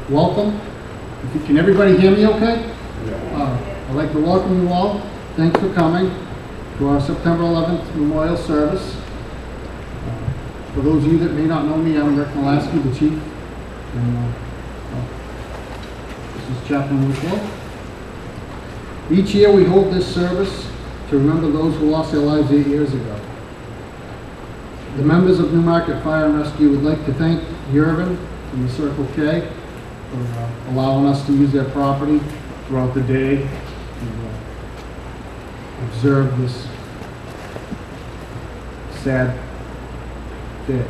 welcome. Can everybody hear me okay? I'd like to welcome you all. Thanks for coming to our September 11th memorial service. For those of you that may not know me, I'm Rick Molaski, the chief. And, this is Chaplain Whitwell. Each year we hold this service to remember those who lost their lives 8 years ago. The members of Newmarket Fire and Rescue would like to thank Yervin from the Circle K for allowing us to use their property throughout the day and observe this sad day.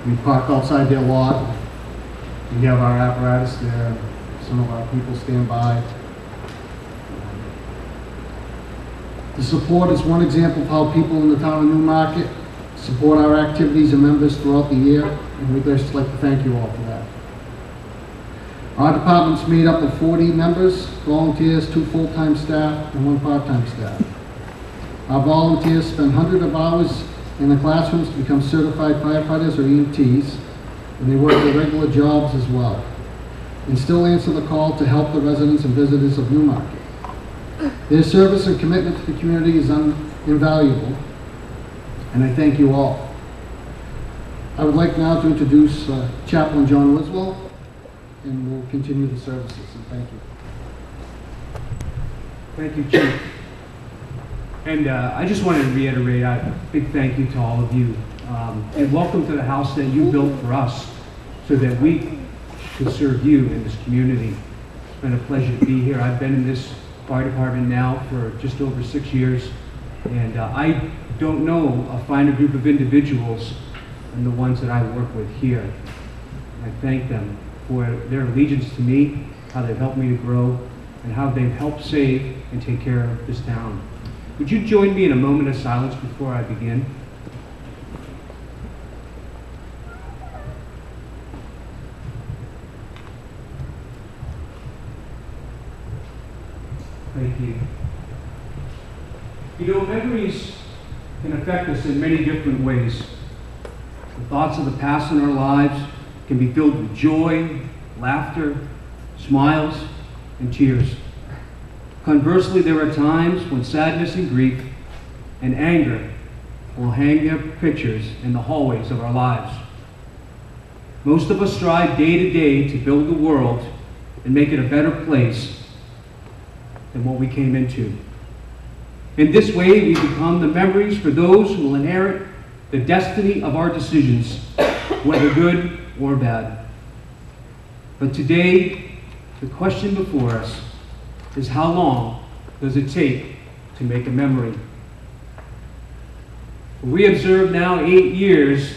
We park outside their lot. We have our apparatus there. Some of our people stand by. The support is one example of how people in the town of Newmarket support our activities and members throughout the year, and we'd just like to thank you all for that. Our department's made up of 40 members, volunteers, 2 full-time staff, and 1 part-time staff. Our volunteers spend hundreds of hours in the classrooms to become certified firefighters or EMTs, and they work their regular jobs as well, and still answer the call to help the residents and visitors of Newmarket. Their service and commitment to the community is invaluable, and I thank you all. I would like now to introduce Chaplain John Wiswell, and we'll continue the services, and thank you. Thank you, Chief. And I just wanted to reiterate a big thank you to all of you, and welcome to the house that you built for us so that we could serve you in this community. It's been a pleasure to be here. I've been in this fire department now for just over 6 years, and I don't know a finer group of individuals than the ones that I work with here. I thank them for their allegiance to me, how they've helped me to grow, and how they've helped save and take care of this town. Would you join me in a moment of silence before I begin? Thank you. You know, memories can affect us in many different ways. The thoughts of the past in our lives can be filled with joy, laughter, smiles, and tears. Conversely, there are times when sadness and grief and anger will hang their pictures in the hallways of our lives. Most of us strive day to day to build the world and make it a better place than what we came into. In this way, we become the memories for those who will inherit the destiny of our decisions, whether good or bad. But today, the question before us is, how long does it take to make a memory? We observe now 8 years,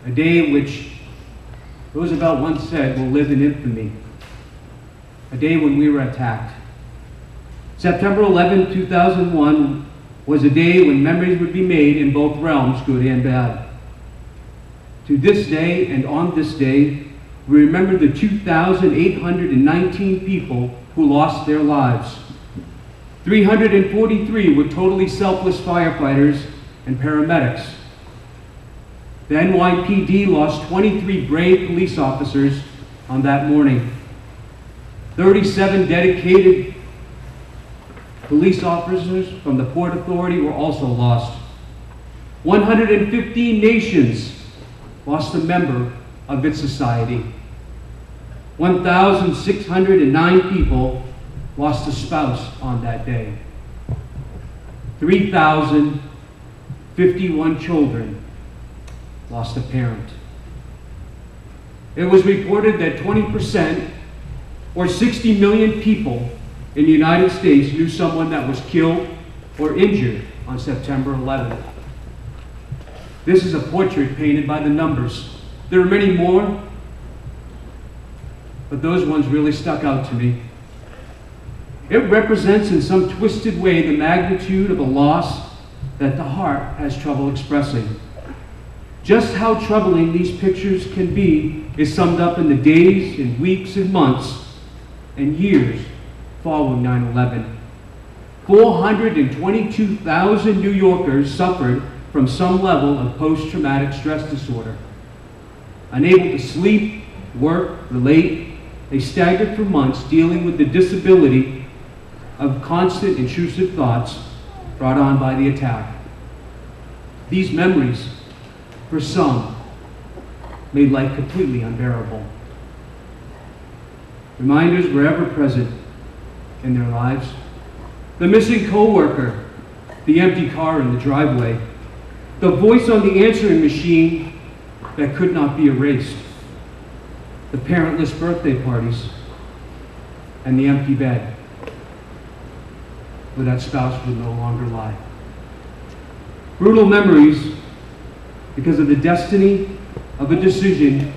a day which Roosevelt once said will live in infamy, a day when we were attacked. September 11, 2001 was a day when memories would be made in both realms, good and bad. To this day and on this day, we remember the 2,819 people who lost their lives. 343 were totally selfless firefighters and paramedics. The NYPD lost 23 brave police officers on that morning. 37 dedicated police officers from the Port Authority were also lost. 115 nations lost a member of its society. 1,609 people lost a spouse on that day. 3,051 children lost a parent. It was reported that 20%, or 60 million people in the United States, knew someone that was killed or injured on September 11th. This is a portrait painted by the numbers. There are many more, but those ones really stuck out to me. It represents in some twisted way the magnitude of a loss that the heart has trouble expressing. Just how troubling these pictures can be is summed up in the days and weeks and months and years following 9/11. 422,000 New Yorkers suffered from some level of post-traumatic stress disorder. Unable to sleep, work, relate. They staggered for months, dealing with the disability of constant intrusive thoughts brought on by the attack. These memories, for some, made life completely unbearable. Reminders were ever present in their lives. The missing coworker, the empty car in the driveway, the voice on the answering machine that could not be erased, the parentless birthday parties, and the empty bed where that spouse would no longer lie. Brutal memories because of the destiny of a decision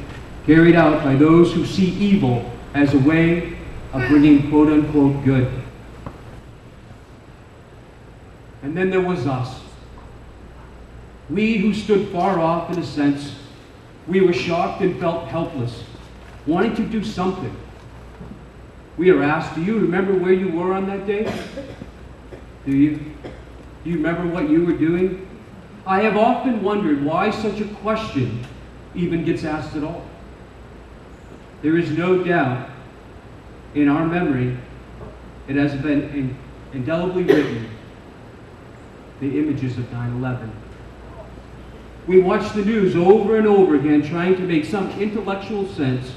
carried out by those who see evil as a way of bringing quote-unquote good. And then there was us. We who stood far off in a sense. We were shocked and felt helpless, wanting to do something. We are asked, do you remember where you were on that day? Do you? Do you remember what you were doing? I have often wondered why such a question even gets asked at all. There is no doubt in our memory, it has been indelibly written, the images of 9/11. We watch the news over and over again, trying to make some intellectual sense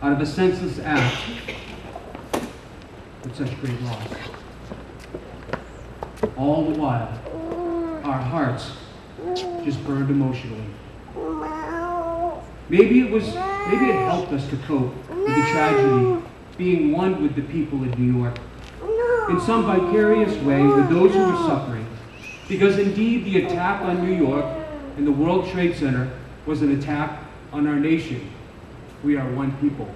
out of a senseless act with such great loss. All the while, our hearts just burned emotionally. Maybe it helped us to cope with the tragedy, being one with the people in New York, in some vicarious way with those who were suffering. Because indeed, the attack on New York and the World Trade Center was an attack on our nation. We are one people.